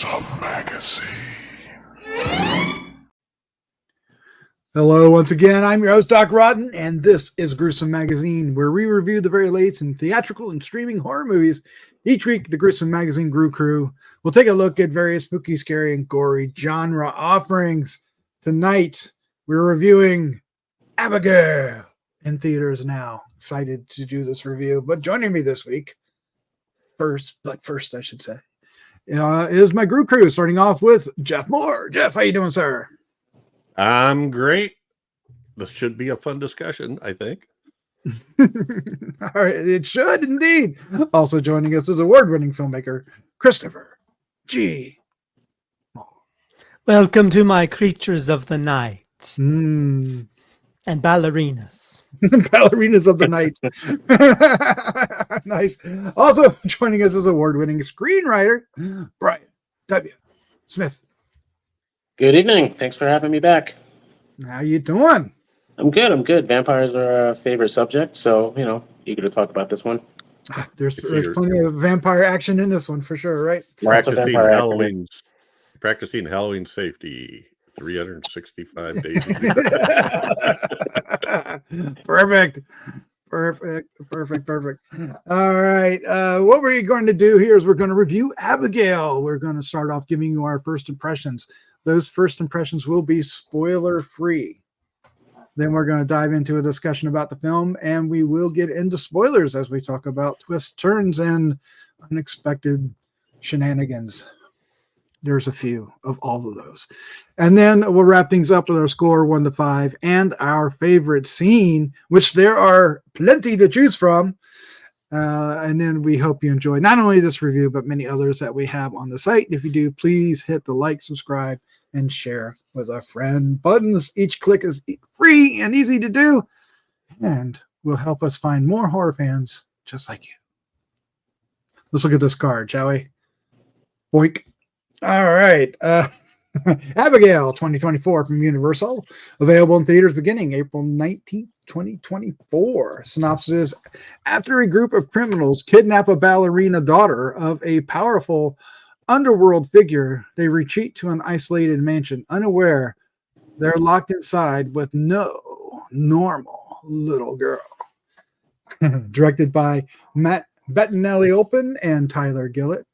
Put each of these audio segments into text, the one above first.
Gruesome Magazine. Hello, once again, I'm your host, Doc Rotten, and this is Gruesome Magazine, where we review the very latest in theatrical and streaming horror movies. Each week, the Gruesome Magazine Grue-Crew will take a look at various spooky, scary, and gory genre offerings. Tonight, we're reviewing Abigail in theaters now. Excited to do this review, but joining me this week, first, I should say, is my Grue-Crew, starting off with Jeff Mohr. Jeff, how you doing, sir? I'm great. This should be a fun discussion, I think. All right, it should indeed. Also joining us is award-winning filmmaker Christopher G. Mohr. Welcome to my creatures of the night and ballerinas. Ballerinas of the night. Nice. Also joining us is award-winning screenwriter Brian W. Smith. Good evening. Thanks for having me back. How you doing? I'm good. Vampires are a favorite subject, so, eager to talk about this one. There's plenty of vampire action in this one for sure, right? Practicing Halloween safety 365 days. Perfect. All right. What we're going to do here is we're going to review Abigail. We're going to start off giving you our first impressions. Those first impressions will be spoiler-free. Then we're going to dive into a discussion about the film, and we will get into spoilers as we talk about twists, turns, and unexpected shenanigans. There's a few of all of those. And then we'll wrap things up with our score 1 to 5 and our favorite scene, which there are plenty to choose from. And then we hope you enjoy not only this review, but many others that we have on the site. If you do, please hit the like, subscribe, and share with a friend buttons. Each click is free and easy to do, and will help us find more horror fans just like you. Let's look at this card, shall we? Boink. All right. Abigail 2024 from Universal, available in theaters beginning April 19th, 2024. Synopsis is: after a group of criminals kidnap a ballerina daughter of a powerful underworld figure, they retreat to an isolated mansion, unaware they're locked inside with no normal little girl. Directed by Matt Bettinelli-Olpin and Tyler Gillett.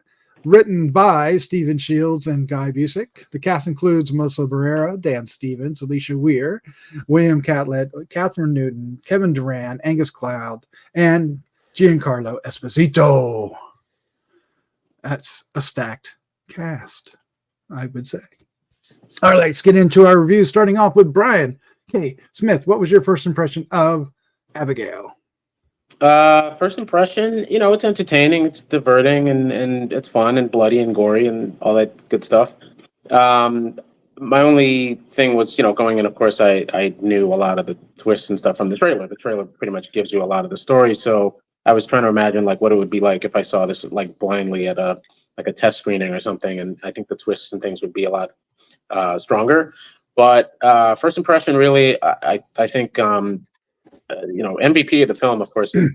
Written by Stephen Shields and Guy Busick. The cast includes Melissa Barrera, Dan Stevens, Alicia Weir, William Catlett, Catherine Newton, Kevin Durant, Angus Cloud, and Giancarlo Esposito. That's a stacked cast, I would say. All right, let's get into our review, starting off with Brian K. Smith. What was your first impression of Abigail? First impression, it's entertaining, it's diverting, and it's fun and bloody and gory and all that good stuff. My only thing was, going in, of course, I knew a lot of the twists and stuff from the trailer. The trailer pretty much gives you a lot of the story, so I was trying to imagine what it would be like if I saw this blindly at a test screening or something, and I think the twists and things would be a lot stronger. But first impression, really, I think MVP of the film, of course, is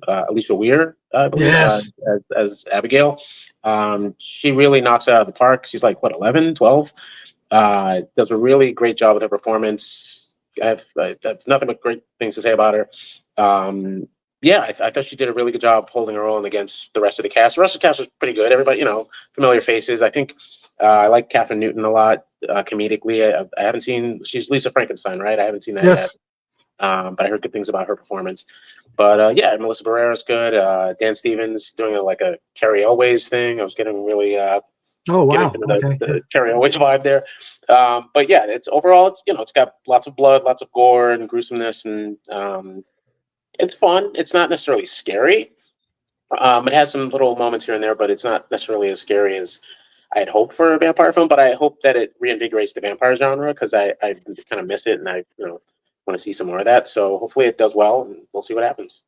Alicia Weir, I believe, yes. As Abigail. She really knocks it out of the park. She's 11, 12. Does a really great job with her performance. I have nothing but great things to say about her. I thought she did a really good job holding her own against the rest of the cast. The rest of the cast was pretty good. Everybody, familiar faces. I think I like Catherine Newton a lot comedically. I haven't seen. She's Lisa Frankenstein, right? I haven't seen that yet. But I heard good things about her performance. But Melissa Barrera's good. Dan Stevens doing a Carrie Elways thing. I was getting really the Carrie Elways vibe there. But yeah, it's overall it's got lots of blood, lots of gore and gruesomeness, and it's fun. It's not necessarily scary. It has some little moments here and there, but it's not necessarily as scary as I had hoped for a vampire film. But I hope that it reinvigorates the vampire genre, because I kind of miss it, and I want to see some more of that. So hopefully it does well, and we'll see what happens.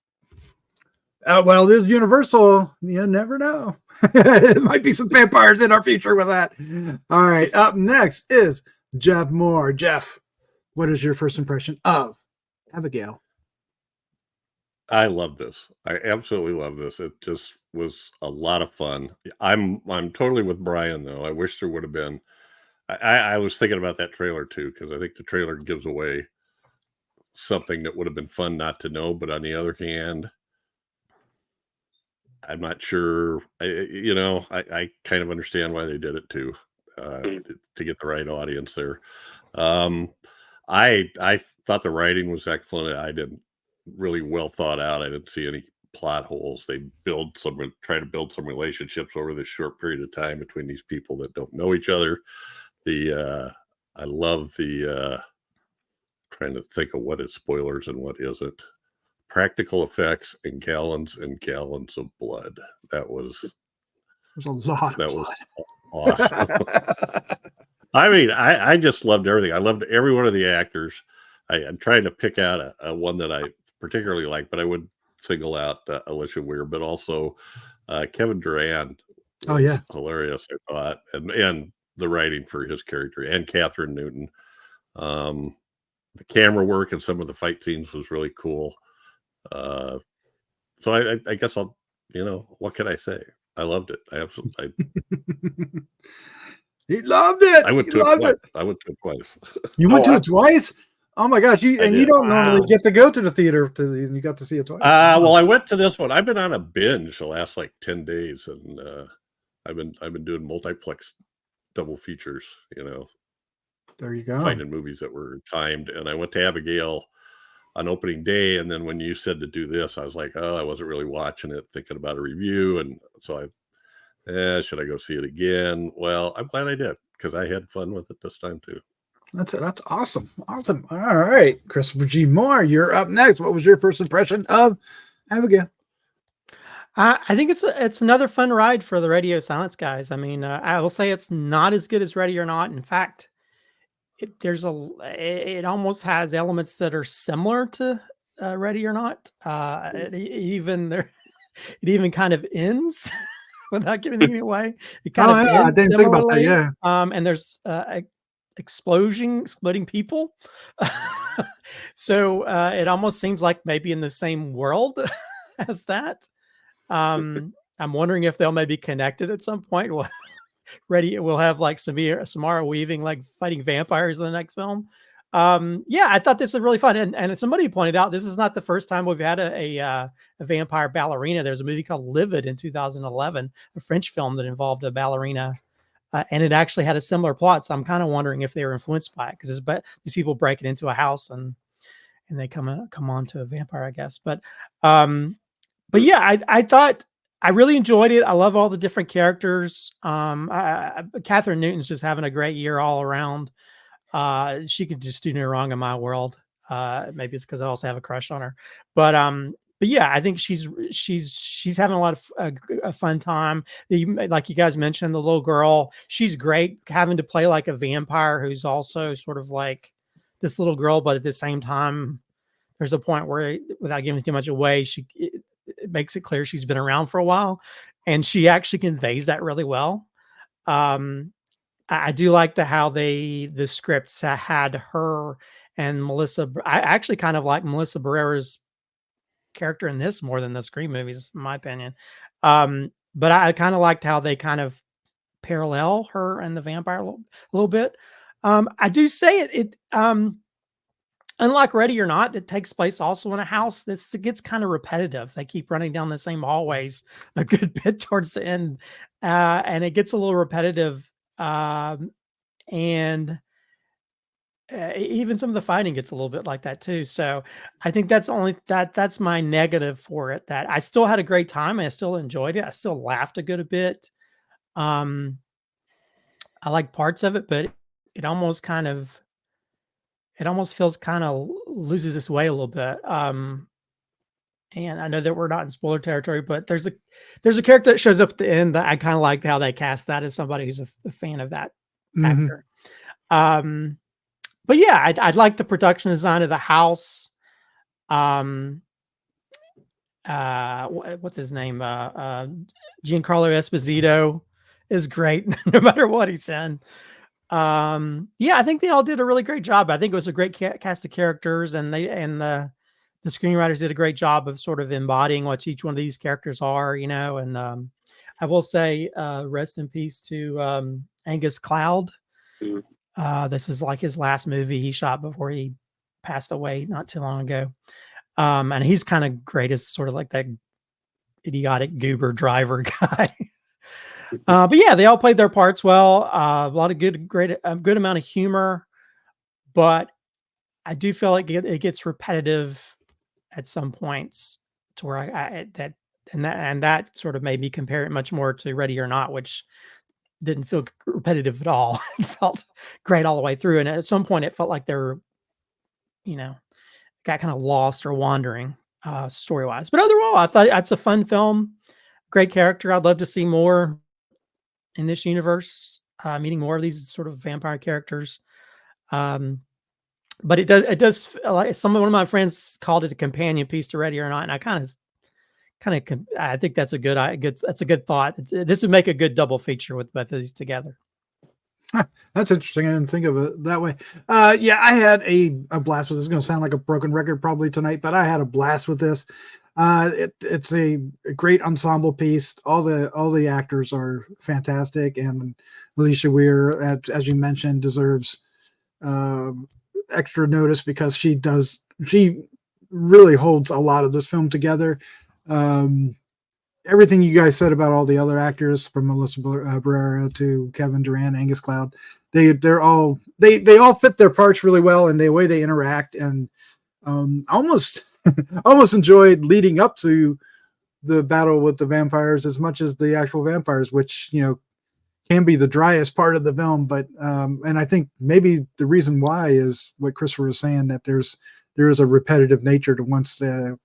Well, it is Universal. You never know. It might be some vampires in our future with that. All right. Up next is Jeff Mohr. Jeff, what is your first impression of Abigail? I love this. I absolutely love this. It just was a lot of fun. I'm totally with Brian though. I wish there would have been. I was thinking about that trailer too because I think the trailer gives away something that would have been fun not to know. But on the other hand, I'm not sure. I kind of understand why they did it too, to get the right audience there. I thought the writing was excellent. I didn't really well thought out. I didn't see any plot holes. They try to build some relationships over this short period of time between these people that don't know each other. I love the trying to think of what is spoilers and what isn't. Practical effects and gallons of blood. There's a lot. That was awesome. I mean, I just loved everything. I loved every one of the actors. I'm trying to pick out a one that I particularly like, but I would single out Alicia Weir, but also Kevin Durand. Oh yeah, hilarious, I thought, and the writing for his character, and Catherine Newton. The camera work and some of the fight scenes was really cool. So I guess I'll, what can I say? I loved it. I absolutely. He loved it. I went to it twice. You went to it twice? Oh my gosh! You don't normally get to go to the theater. You got to see it twice. Well, I went to this one. I've been on a binge the last like 10 days, and I've been doing multiplex double features. There you go. Finding movies that were timed, and I went to Abigail on opening day, and then when you said to do this, I was like, oh, I wasn't really watching it, thinking about a review, and so should I go see it again? Well, I'm glad I did because I had fun with it this time too. That's awesome. Awesome. All right, Christopher G. Mohr, you're up next. What was your first impression of Abigail? I think it's another fun ride for the Radio Silence guys. I mean, I will say it's not as good as Ready or Not. In fact, it almost has elements that are similar to Ready or Not. It even kind of ends without giving anything away. It kind of ends I didn't think about that. Yeah. And there's exploding people. So it almost seems like maybe in the same world as that. I'm wondering if they'll maybe connected at some point. We'll have like Samara Weaving like fighting vampires in the next film. Yeah, I thought this was really fun. And somebody pointed out this is not the first time we've had a vampire ballerina. There's a movie called Livid in 2011, a French film that involved a ballerina. And it actually had a similar plot. So I'm kind of wondering if they were influenced by it because these people break it into a house and they come on to a vampire, I guess. But yeah, I thought I really enjoyed it. I love all the different characters. Catherine Newton's just having a great year all around. She could just do no wrong in my world. Maybe it's because I also have a crush on her. But yeah, I think she's having a lot of a fun time. Like you guys mentioned, the little girl, she's great having to play like a vampire who's also sort of like this little girl, but at the same time, there's a point where, without giving too much away, it makes it clear she's been around for a while, and she actually conveys that really well. I do like how the scripts had her and Melissa. I actually kind of like Melissa Barrera's character in this more than the Scream movies, in my opinion. But I kind of liked how they kind of parallel her and the vampire a little bit. I do say it unlike Ready or Not, that takes place also in a house. It gets kind of repetitive. They keep running down the same hallways a good bit towards the end, and it gets a little repetitive. And even some of the fighting gets a little bit like that too. So I think that's my negative for it. That I still had a great time. I still enjoyed it. I still laughed a good bit. I like parts of it, but it almost feels kind of loses its way a little bit. And I know that we're not in spoiler territory, but there's a character that shows up at the end that I kind of like how they cast that as somebody who's a fan of that actor. But yeah, I'd like the production design of the house. What's his name? Giancarlo Esposito is great no matter what he's in. Yeah, I think they all did a really great job. I think it was a great cast of characters, and the the screenwriters did a great job of sort of embodying what each one of these characters are, you know. And I will say, rest in peace to Angus Cloud. This is like his last movie he shot before he passed away not too long ago. And he's kind of great as sort of like that idiotic goober driver guy. But yeah, they all played their parts well. A lot of good amount of humor, but I do feel like it gets repetitive at some points to where that sort of made me compare it much more to Ready or Not, which didn't feel repetitive at all. It felt great all the way through. And at some point it felt like they were, you know, got kind of lost or wandering story wise. But overall, I thought it's a fun film, great character. I'd love to see more in this universe, meeting more of these sort of vampire characters. But it does like one of my friends called it a companion piece to Ready or Not, and I kind of I think that's a good thought. This would make a good double feature with both of these together. That's interesting. I didn't think of it that way. Yeah, I had a blast with this. It's going to sound like a broken record probably tonight, but I had a blast with this. It's a great ensemble piece. All the actors are fantastic, and Alicia Weir, as you mentioned, deserves extra notice because she really holds a lot of this film together. Everything you guys said about all the other actors, from Melissa Barrera to Kevin Durant, Angus Cloud, they all fit their parts really well, and the way they interact, and almost enjoyed leading up to the battle with the vampires as much as the actual vampires, which, you know, can be the driest part of the film. But and I think maybe the reason why is what Christopher was saying, that there is a repetitive nature to once it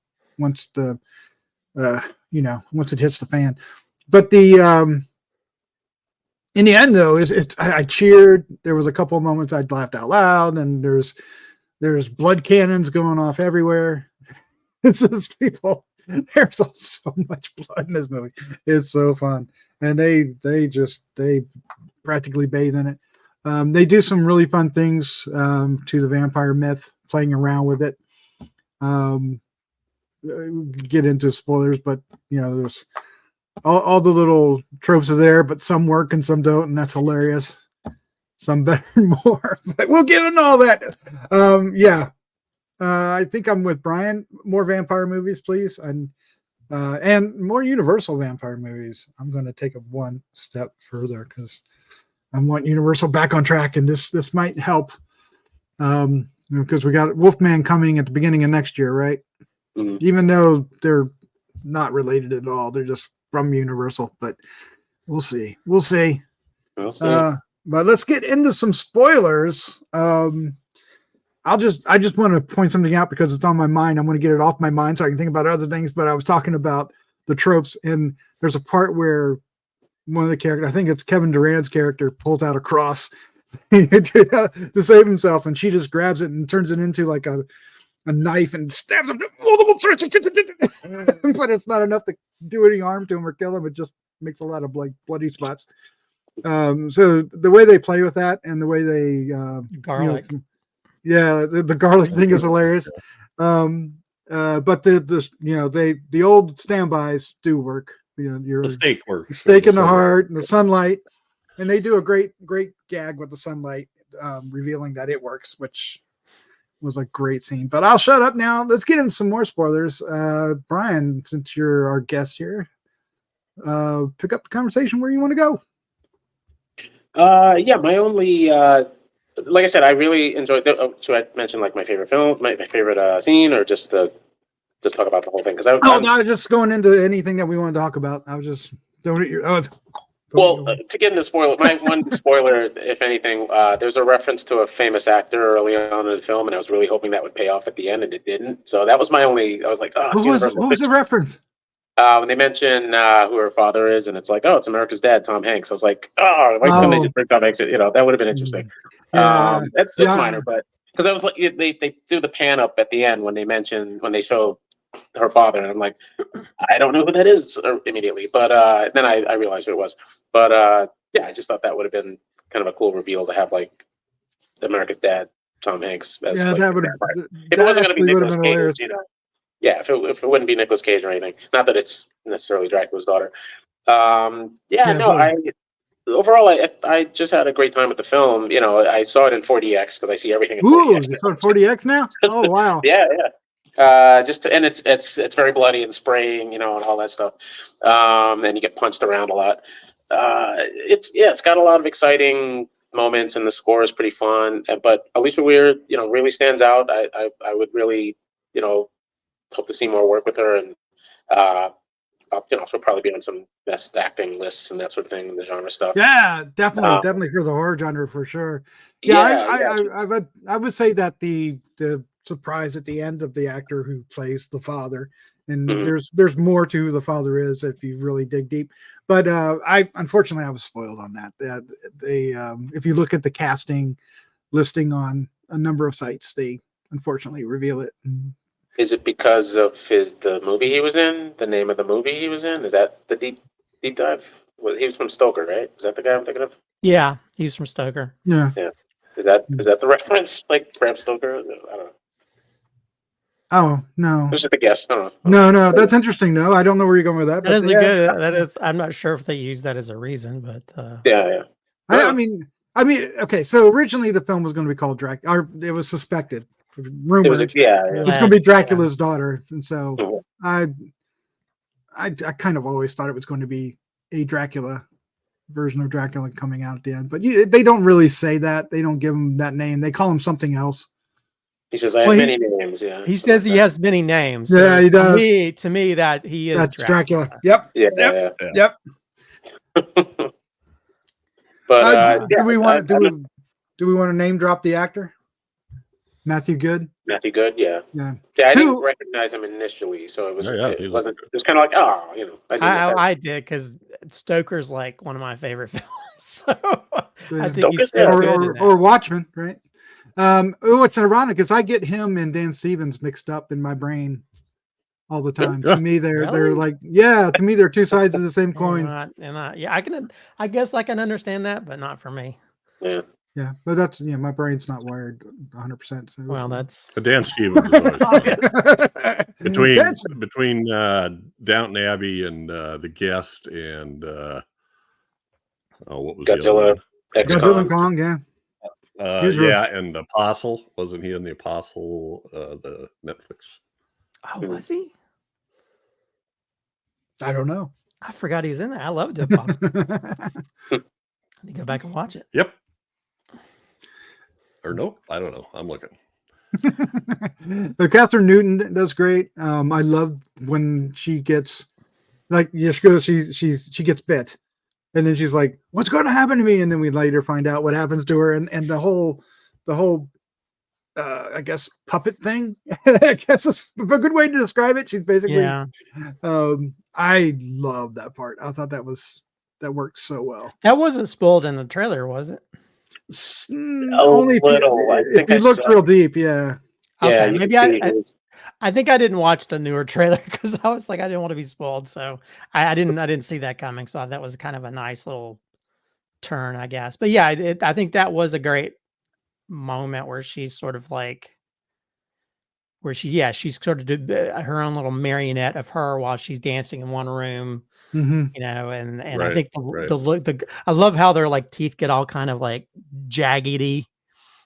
hits the fan. But in the end though, I cheered. There was a couple of moments I laughed out loud, and there's blood cannons going off everywhere. It's just people. There's so much blood in this movie. It's so fun, and they practically bathe in it. They do some really fun things to the vampire myth, playing around with it. Get into spoilers, but you know, there's all the little tropes are there, but some work and some don't, and that's hilarious. Some better than more, but we'll get into all that. Yeah. I think I'm with Brian. More vampire movies, please, and more Universal vampire movies. I'm going to take it one step further because I want Universal back on track, and this might help. Because we got Wolfman coming at the beginning of next year, right? Mm-hmm. Even though they're not related at all, they're just from Universal. But we'll see. We'll see. But let's get into some spoilers. I just want to point something out because it's on my mind. I want to get it off my mind so I can think about other things. But I was talking about the tropes, and there's a part where one of the characters, I think it's Kevin Durant's character, pulls out a cross to save himself, and she just grabs it and turns it into like a knife and stabs him multiple times. But it's not enough to do any harm to him or kill him. It just makes a lot of like bloody spots. So the way they play with that, and the way they garlic. The garlic thing is hilarious. But the old standbys do work. You know, your the steak works. Steak in the heart and the sunlight, and they do a great gag with the sunlight, revealing that it works, which was a great scene. But I'll shut up now. Let's get into some more spoilers. Brian, since you're our guest here, pick up the conversation where you want to go. My only like I said, I really enjoyed. Should I mention like my favorite film, my favorite scene, or just talk about the whole thing? Because I was just going into anything that we want to talk about. I was just throwing it your. To get into spoiler, my one spoiler, if anything, there's a reference to a famous actor early on in the film, and I was really hoping that would pay off at the end, and it didn't. So that was my only. I was like, oh, what was the reference? When they mention who her father is, and it's like, oh, it's America's Dad, Tom Hanks. I was like, when they just bring Tom Hanks, that would have been interesting. Yeah. It's minor, but because I was like, they do the pan up at the end when they show her father, and I'm like, I don't know who that is immediately, but then I realized who it was. But I just thought that would have been kind of a cool reveal to have like America's Dad, Tom Hanks. As, that would have. If it wasn't going to be Nicolas Cage, Yeah, if it wouldn't be Nicolas Cage or anything. Not that it's necessarily Dracula's daughter. Yeah, No, but- overall, I just had a great time with the film. You know, I saw it in 4DX because I see everything in Ooh, 4DX. it's on 40X now. Oh wow. Yeah, yeah. And it's very bloody and spraying, you know, and all that stuff. And you get punched around a lot. It's got a lot of exciting moments, and the score is pretty fun. But Alicia Weir, you know, really stands out. I would really, you know, hope to see more work with her, and you know, she'll probably be on some best acting lists and that sort of thing, the genre stuff. Yeah, definitely for the horror genre for sure. I would say that the surprise at the end of the actor who plays the father, and there's more to who the father is if you really dig deep. But unfortunately I was spoiled on that. If you look at the casting listing on a number of sites, they unfortunately reveal it. Is it because of the movie he was in? The name of the movie he was in? Is that the deep dive? Well, he was from Stoker, right? Is that the guy I'm thinking of? Yeah, he's from Stoker. Yeah. Yeah. Is that the reference? Like Bram Stoker? I don't know. Oh no. It was just a guess. I don't know. No, that's interesting though. I don't know where you're going with that. That is a good. That is. I'm not sure if they use that as a reason, but yeah. I mean, okay. So originally the film was going to be called Dracula, or it was suspected, rumored. It was It's going to be Dracula's daughter, and so I kind of always thought it was going to be a Dracula version of Dracula coming out at the end, but they don't really say that. They don't give him that name. They call him something else. He says, "I have many names." Yeah. He says he has many names. So yeah, he does. To me, that he is. That's Dracula. Yep. Yeah. But do we want to name drop the actor? Matthew Good. Matthew Good, yeah. I didn't recognize him initially, so it was it wasn't. It was kind of like, oh, you know. I did because Stoker's like one of my favorite films. So I think he's or Watchmen, right? It's ironic because I get him and Dan Stevens mixed up in my brain all the time. To me, they're like, to me, they're two sides of the same coin. I guess I can understand that, but not for me. Yeah, but that's my brain's not wired 100%. So well, that's Dan Stevens between Downton Abbey and The Guest and what was Godzilla? Godzilla Kong, yeah. And Apostle, wasn't he in the Apostle, the Netflix? Oh, was he? I don't know. I forgot he was in that. I loved the Apostle. I need to go back and watch it. Yep. Or nope, I don't know. I'm looking. Catherine Newton does great. I love when she gets she gets bit, and then she's like, "What's going to happen to me?" And then we later find out what happens to her, and the whole I guess puppet thing. I guess is a good way to describe it. She's basically. Yeah. I love that part. I thought that worked so well. That wasn't spoiled in the trailer, was it? Only if you looked real deep, yeah. Okay, maybe I think I didn't watch the newer trailer because I was like, I didn't want to be spoiled, so I didn't see that coming. So that was kind of a nice little turn, I guess. But yeah, I think that was a great moment where she's sort of like, she's sort of did her own little marionette of her while she's dancing in one room. You know, and I think the look, I love how their like teeth get all kind of like jaggedy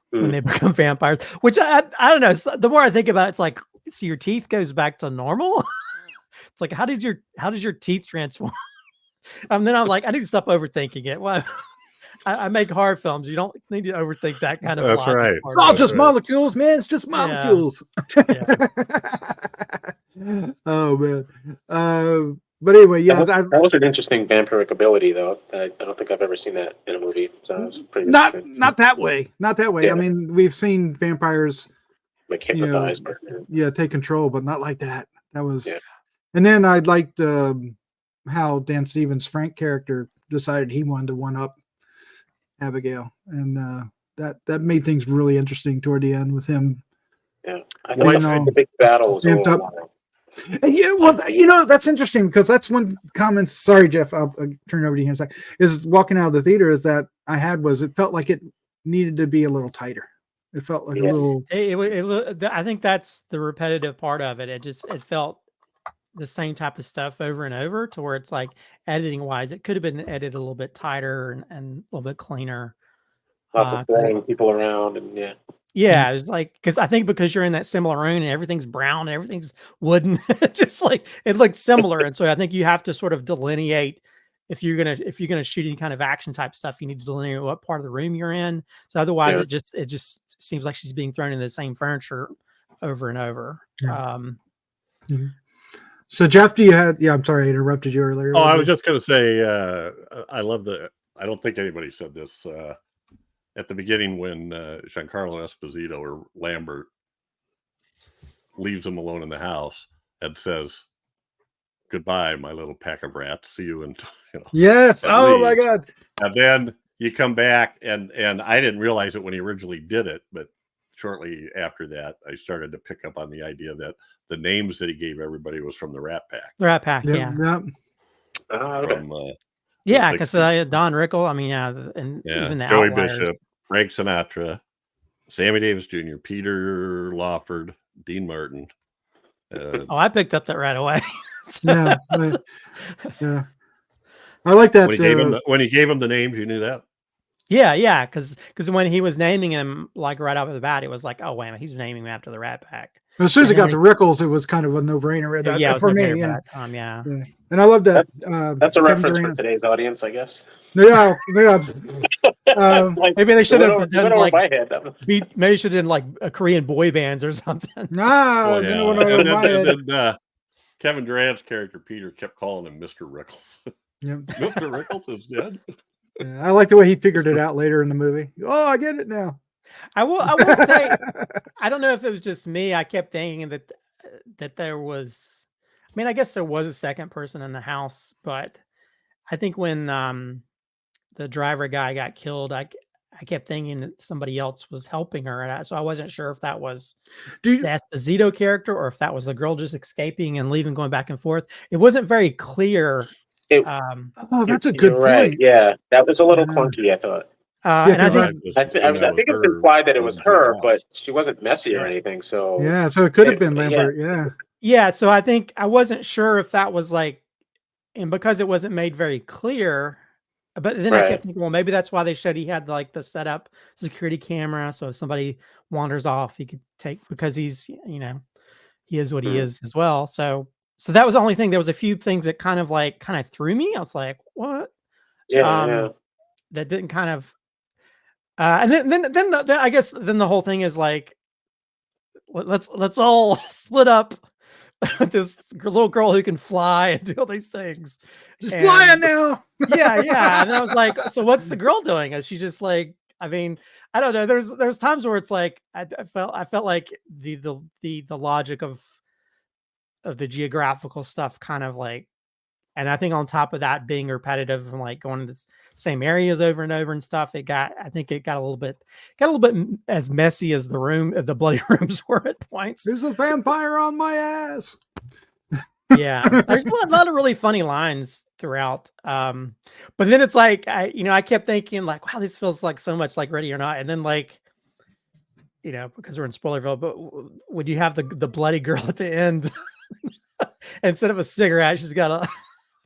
when they become vampires, which I don't know. The more I think about it, it's like, so your teeth goes back to normal. It's like, how does your teeth transform? And then I'm like, I need to stop overthinking it. Well, I make horror films. You don't need to overthink that kind of. That's right. It's all just molecules, man. It's just molecules. Yeah. Oh man. But anyway, that was an interesting vampiric ability, though. I don't think I've ever seen that in a movie. So it was pretty not that way. Yeah. I mean, we've seen vampires like hypnotize, take control, but not like that. That was, and then I liked how Dan Stevens' Frank character decided he wanted to one up Abigail, and that made things really interesting toward the end with him. Yeah, I think the big battle was that's interesting because that's one comment. Sorry, Jeff, I'll turn it over to you in a sec. Is walking out of the theater is that I had was it felt like it needed to be a little tighter. It felt like a Yeah. little. I think that's the repetitive part of it. It felt the same type of stuff over and over, to where it's like, editing wise, it could have been edited a little bit tighter and a little bit cleaner. Lots of 'Cause throwing people around, and yeah. yeah, it was like, because I think because you're in that similar room and everything's brown and everything's wooden, just like it looks similar, and so I think you have to sort of delineate if you're gonna shoot any kind of action type stuff, you need to delineate what part of the room you're in. So otherwise, Yeah. it just seems like she's being thrown in the same furniture over and over. Yeah. So Jeff, I'm sorry I interrupted you earlier. Oh, I was just going to say, I love I don't think anybody said this at the beginning when Giancarlo Esposito or Lambert leaves him alone in the house and says, "Goodbye, my little pack of rats. See you in." Yes. and Oh my leaves. God. And then you come back, and I didn't realize it when he originally did it, but shortly after that, I started to pick up on the idea that the names that he gave everybody was from the Rat Pack. The Rat Pack, Yep, yeah. yep. Okay. From Yeah, because 60s. Don Rickles, I mean, yeah, and Yeah, even the Joey Outliers. Bishop, Frank Sinatra, Sammy Davis Jr., Peter Lawford, Dean Martin. Oh, I picked up that right away. Yeah, yeah. I like that. When he gave him the names, you knew that. Yeah, because when he was naming him, like right off the bat, it was like, oh wait a minute, he's naming him after the Rat Pack. As soon as it And got then to Rickles, it was kind of a no-brainer. Yeah, it was For me, no-brainer yeah. by that time, yeah. Yeah. And I love that. That's a Kevin reference for Durant. today's audience, I guess. Yeah, yeah. Like, Maybe they should it have went done over like my head. maybe they should have done like a Korean boy bands or something. Nah, Oh, then yeah. it went over And my head. then Kevin Durant's character Peter kept calling him Mr. Rickles. Yep. Mr. Rickles is dead. Yeah, I like the way he figured it out later in the movie. Oh, I get it now. I will say, I don't know if it was just me. I kept thinking that there was, I mean, I guess there was a second person in the house, but I think when the driver guy got killed, I kept thinking that somebody else was helping her, and so I wasn't sure if that was the Esposito character or if that was the girl just escaping and leaving, going back and forth. It wasn't very clear. Oh, that's a good You're right. point. Yeah, that was a little clunky, I thought. And I think I think it's implied that it was her, but she wasn't messy or anything. So yeah, so it could have been Lambert. Yeah. So I think I wasn't sure if that was like, and because it wasn't made very clear, but then I kept thinking, well, maybe that's why they showed he had like the setup security camera, so if somebody wanders off, he could take, because he's, he is what he is as well. So that was the only thing. There was a few things that kind of threw me. I was like, what? Yeah. That didn't kind of. And then I guess then the whole thing is like, let's all split up with this little girl who can fly and do all these things. She's flying now. yeah. And I was like, so what's the girl doing? Is she just like, I mean, I don't know. There's times where it's like I felt like the logic of the geographical stuff kind of like. And I think on top of that being repetitive and like going to the same areas over and over and stuff, I think it got a little bit as messy as the bloody rooms were at points. There's a vampire on my ass. Yeah, there's a lot of really funny lines throughout. But then it's like, I kept thinking like, wow, this feels like so much like Ready or Not. And then like, because we're in Spoilerville, but would you have the bloody girl at the end? Instead of a cigarette, she's got a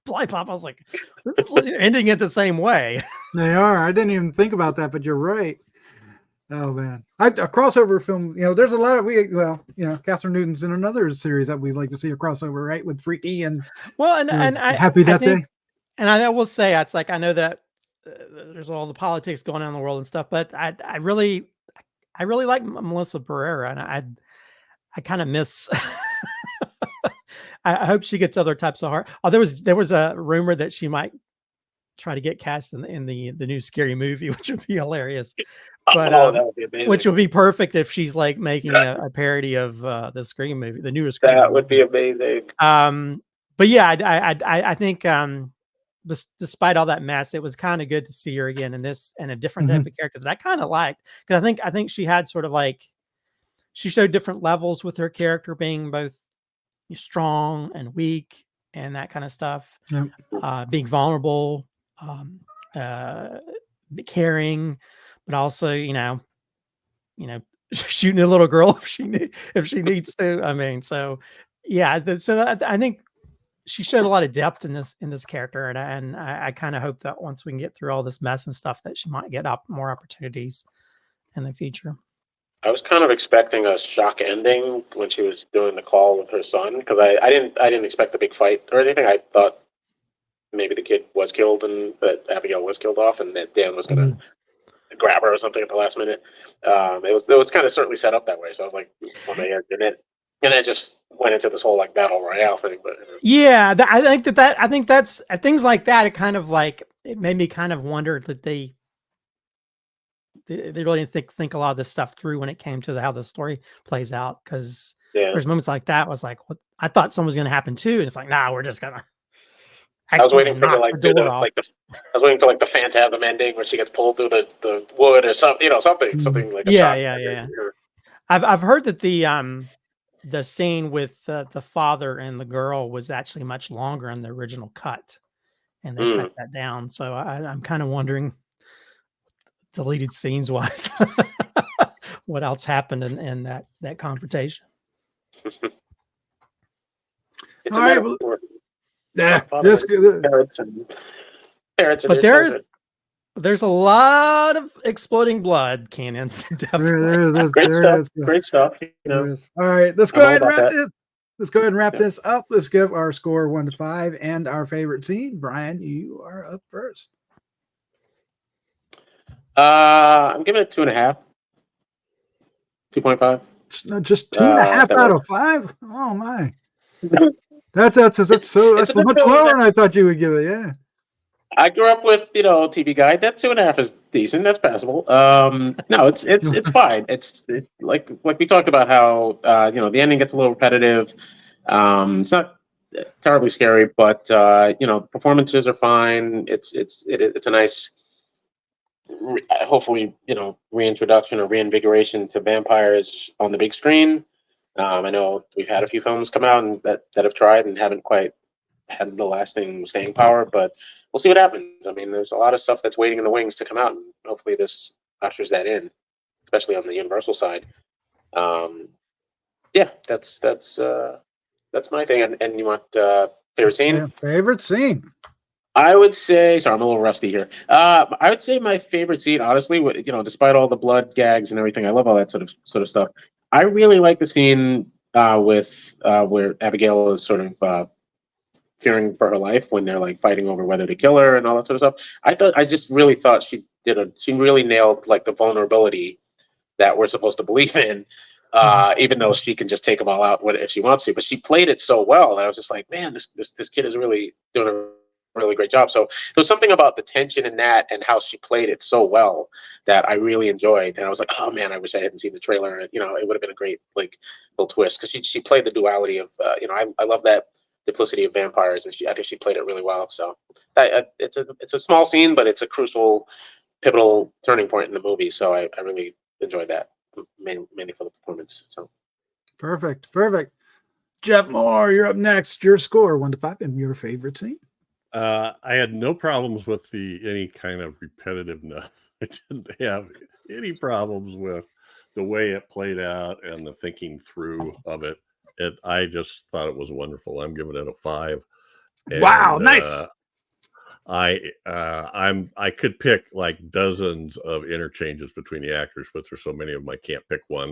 blind pop. I was like, this is ending it the same way. They are. I didn't even think about that, but you're right. Oh man, a crossover film. There's a lot of Catherine Newton's in another series that we'd like to see a crossover, right? With Freaky and Happy Death Day. And I will say, it's like I know that there's all the politics going on in the world and stuff, but I really like Melissa Barrera, and I kind of miss. I hope she gets other types of heart. Oh, there was a rumor that she might try to get cast in the new Scary Movie, which would be hilarious. But that would be amazing. Which would be perfect if she's like making a parody of the Scream movie, the newest Scream movie. Would be amazing. But yeah, I think despite all that mess, it was kind of good to see her again in this and a different type of character that I kind of liked, because I think she had sort of like, she showed different levels with her character being both strong and weak and that kind of stuff. Being vulnerable, caring, but also shooting a little girl if she needs to. I mean, so yeah. I think she showed a lot of depth in this character, and I kind of hope that once we can get through all this mess and stuff, that she might get more opportunities in the future. I was kind of expecting a shock ending when she was doing the call with her son, because I didn't expect a big fight or anything. I thought maybe the kid was killed and that Abigail was killed off, and that Dan was gonna grab her or something at the last minute. It was kind of certainly set up that way. So I was like, well, and it just went into this whole like battle royale thing. But yeah, I think that's things like that. It kind of like it made me kind of wonder that they really didn't think a lot of this stuff through when it came to how the story plays out. Because there's moments like that was like, what I thought something was going to happen too, and it's like, nah, we're just gonna. I was waiting for I was waiting for like the Phantasm ending where she gets pulled through the wood or something, something like a yeah. I've heard that the scene with the father and the girl was actually much longer in the original cut, and they cut that down. So I'm kind of wondering, deleted scenes wise, what else happened in that confrontation. It's a metaphor. Yeah, parrots and but there's a lot of exploding blood cannons. Definitely. Great stuff. All right, let's go ahead and wrap this. Let's go ahead and wrap this up. Let's give our score 1 to 5 and our favorite scene. Brian, you are up first. I'm giving it 2.5. 2.5. No, just 2.5 out of 5. Oh my. That's much lower than I thought you would give it. Yeah. I grew up with TV Guide. That 2.5 is decent. That's passable. No, it's fine. It's like we talked about how the ending gets a little repetitive. It's not terribly scary, but performances are fine. It's a nice, hopefully reintroduction or reinvigoration to vampires on the big screen. I know we've had a few films come out and that have tried and haven't quite had the lasting staying power, but we'll see what happens. I mean, there's a lot of stuff that's waiting in the wings to come out, and hopefully this ushers that in, especially on the Universal side. Yeah, that's my thing. And you want favorite scene? Yeah, favorite scene. I would say, sorry, I'm a little rusty here. I would say my favorite scene, honestly, despite all the blood gags and everything, I love all that sort of stuff. I really like the scene with where Abigail is sort of fearing for her life when they're like fighting over whether to kill her and all that sort of stuff. I just really thought she really nailed like the vulnerability that we're supposed to believe in, even though she can just take them all out if she wants to. But she played it so well that I was just like, man, this kid is really doing a really great job. So there was something about the tension in that and how she played it so well that I really enjoyed. And I was like, oh man, I wish I hadn't seen the trailer. It would have been a great like little twist because she played the duality of I love that duplicity of vampires, and I think she played it really well. So it's a small scene, but it's a crucial, pivotal turning point in the movie. So I really enjoyed that, mainly for the performance. So perfect. Jeff Mohr, you're up next. Your score 1 to 5 and your favorite scene. I had no problems with any kind of repetitiveness. I didn't have any problems with the way it played out and the thinking through of it. I just thought it was wonderful. I'm giving it a 5. Wow, nice. I could pick like dozens of interchanges between the actors, but there's so many of them I can't pick one.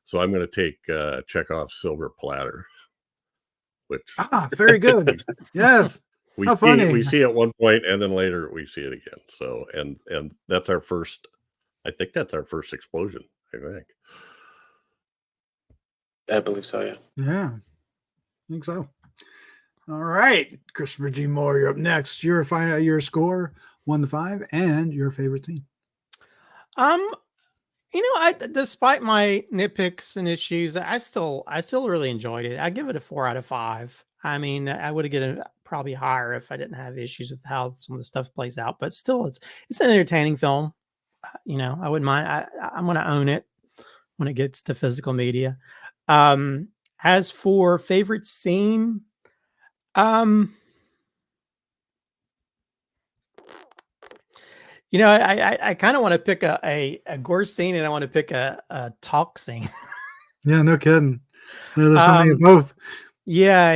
So I'm going to take Chekhov's silver platter, which very good. Yes. we see at one point and then later we see it again. So and that's our first. I think that's our first explosion. I think. I believe so. Yeah. Yeah, I think so. All right, Christopher G. Mohr, you're up next. You're finding out your score 1 to 5 and your favorite scene. Despite my nitpicks and issues, I still really enjoyed it. I give it a 4 out of 5. I mean, I would have given it probably higher if I didn't have issues with how some of the stuff plays out. But still, it's an entertaining film. I wouldn't mind. I'm going to own it when it gets to physical media. As for favorite scene, You know, I kind of want to pick a gore scene, and I want to pick a talk scene. Yeah, no kidding. There's so many of both. Yeah.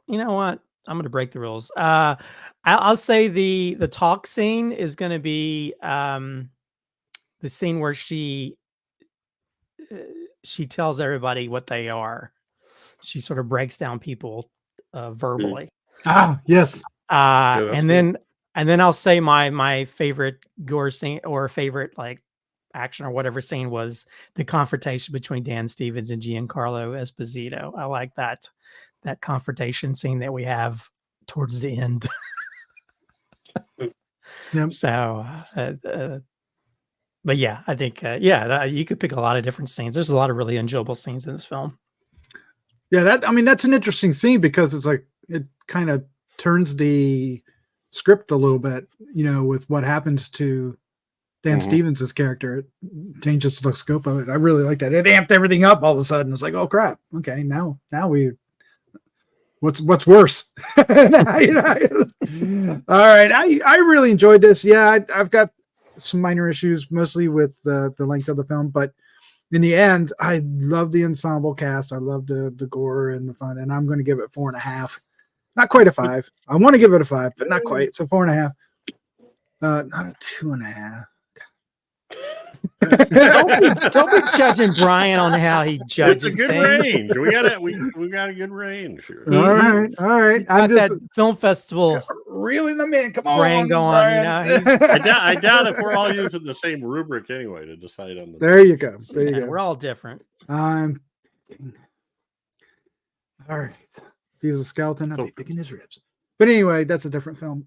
You know what? I'm gonna break the rules. I'll say the talk scene is gonna be the scene where she tells everybody what they are. She sort of breaks down people verbally. Ah, yes. And then I'll say my favorite gore scene or favorite like action or whatever scene was the confrontation between Dan Stevens and Giancarlo Esposito. I like that confrontation scene that we have towards the end. Yep. So, but yeah, I think you could pick a lot of different scenes. There's a lot of really enjoyable scenes in this film. Yeah, that's an interesting scene because it's like it kind of turns the script a little bit, with what happens to Dan Stevens' character. It changes the scope of it. I really like that. It amped everything up all of a sudden. It's like, oh crap. Okay, now we what's worse? All right. I really enjoyed this. Yeah, I've got some minor issues, mostly with the length of the film, but in the end, I love the ensemble cast. I love the gore and the fun, and I'm going to give it 4.5. Not quite a 5. I want to give it a 5, but not quite. So 4.5. Not a 2.5. Don't be judging Brian on how he judges. It's a good things. range. We got a good range here. All right. I'm just that film festival reeling them in. Come on, brain going. I doubt if we're all using the same rubric anyway to decide on the. There you go. There you go. We're all different. All right. If he was a skeleton, I'd be picking his ribs. But anyway, that's a different film.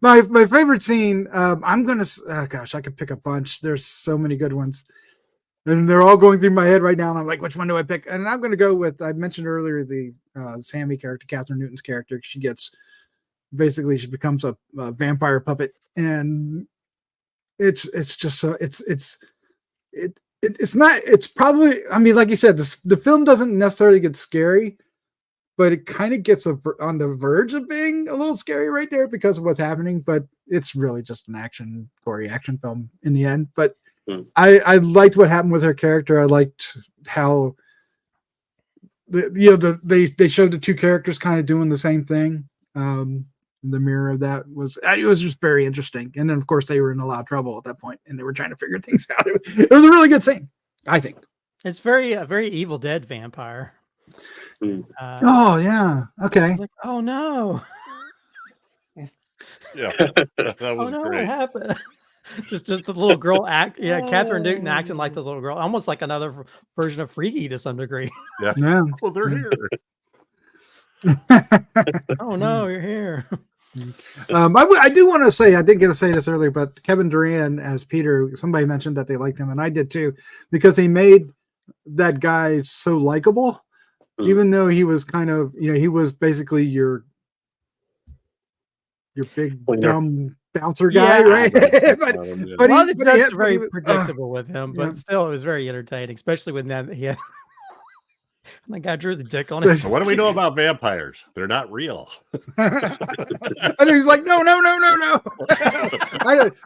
My favorite scene, I'm gonna gosh, I could pick a bunch. There's so many good ones, and they're all going through my head right now, and I'm like, which one do I pick? And I'm gonna go with, I mentioned earlier, the Sammy character, Catherine Newton's character. She becomes a vampire puppet, and it's just so it's probably, I mean, like you said, the film doesn't necessarily get scary, but it kind of gets on the verge of being a little scary right there because of what's happening. But it's really just an gory action film in the end. But I liked what happened with her character. I liked how they showed the two characters kind of doing the same thing. The mirror of that was just very interesting. And then of course they were in a lot of trouble at that point, and they were trying to figure things out. It was a really good scene, I think. It's very Evil Dead vampire. Oh yeah, okay. Like, oh no. Yeah, that was no, great. what happened? just the little girl Catherine Newton acting like the little girl, almost like another version of Freaky to some degree. Yeah. Well, they're here. Oh no, you're here. I do want to say, I didn't get to say this earlier, but Kevin Durant as Peter, somebody mentioned that they liked him, and I did too, because he made that guy so likable. Even though he was kind of, he was basically your big dumb bouncer guy, right? but a lot of the jokes are very predictable with him, but still, it was very entertaining, especially when that that guy drew the dick on it. So what do we know about vampires? They're not real. And he's like, no.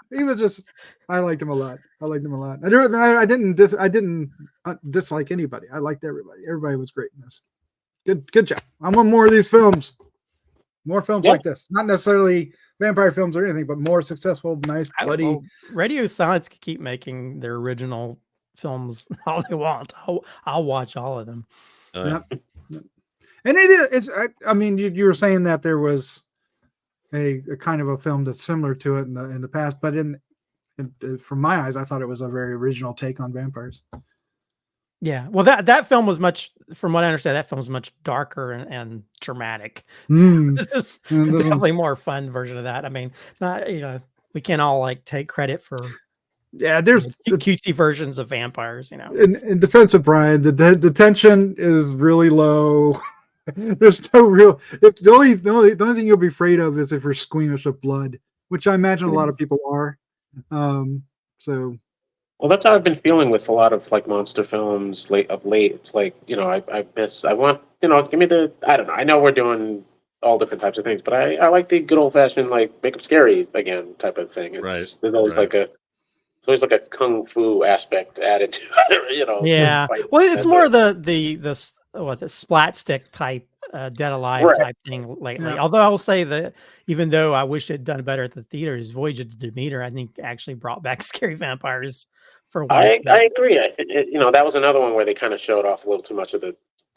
He was just, I liked him a lot. I didn't dislike anybody. I liked everybody. Everybody was great in this. Good job. I want more of these films. More films like this. Not necessarily vampire films or anything, but more successful, nice, bloody. Radio Silence can keep making their original films all they want. I'll watch all of them. Yep. And it's. I mean, you were saying that there was a kind of a film that's similar to it in the past, but from my eyes, I thought it was a very original take on vampires. Yeah, well, that film was much, from what I understand, that film was much darker and dramatic. This is definitely more fun version of that. I mean, not we can't all like take credit for. Yeah, there's cutesy versions of vampires. In defense of Brian, the tension is really low. There's no real. The only thing you'll be afraid of is if you're squeamish of blood, which I imagine a lot of people are. So. Well, that's how I've been feeling with a lot of like monster films of late. It's like, I want, give me the, I don't know. I know we're doing all different types of things. But I like the good old fashioned like make 'em scary again type of thing. There's always right. it's always like a kung fu aspect added to it, you know. Yeah. fight Well, it's and more what's it, splat stick type, Dead Alive Right. type thing lately. Yeah. Although I will say that even though I wish it'd done better at the theaters, Voyage of Demeter, I think actually brought back scary vampires for once. I agree. I think you know that was another one where they kind of showed off a little too much of the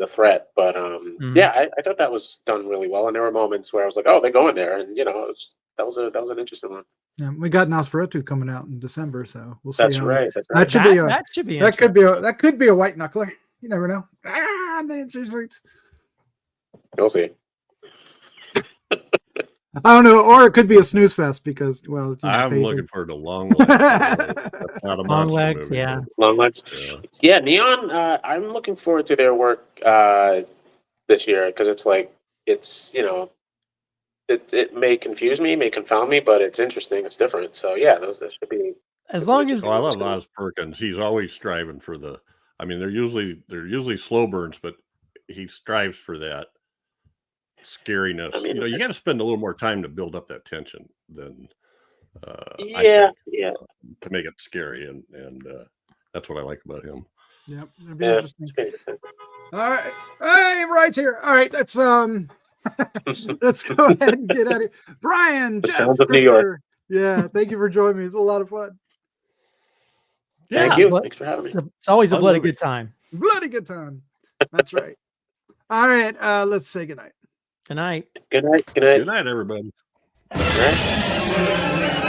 threat, but Mhm. yeah, I thought that was done really well, and there were moments where I was like, oh, they're going there, and you know, that was an interesting one. Yeah, we got Nosferatu coming out in December, so we'll see. That's how right. That's That right. should be a That should be that could be a white knuckler. You never know. We'll see. I don't know, or it could be a snooze fest because, well, you know, I'm phasing. looking forward to Long Legs. That's not a Long monster Legs, movie, yeah. but, Long legs. yeah. Yeah, Neon. I'm looking forward to their work this year because it's like it's you know it may confuse me, may confound me, but it's interesting. It's different. So yeah, those should be. As long as Oh, I love Oz Perkins. He's always striving for the. I mean, they're usually slow burns, but he strives for that scariness. I mean, you know, you got to spend a little more time to build up that tension than. Yeah, I think, yeah. To make it scary, and that's what I like about him. Yep, it'll be Yeah, interesting. it's pretty interesting. All right, hey, Brian's here. All right, let's let's go ahead and get at it. Brian, The Jeff, sounds of New York. Christopher. Yeah, thank you for joining me. It's a lot of fun. Thank you. Thanks for having me. It's always a Fun bloody movie. good time. Bloody good time. That's right. All right, let's say goodnight. Good night. Good night. Good night. Good night, everybody. All right.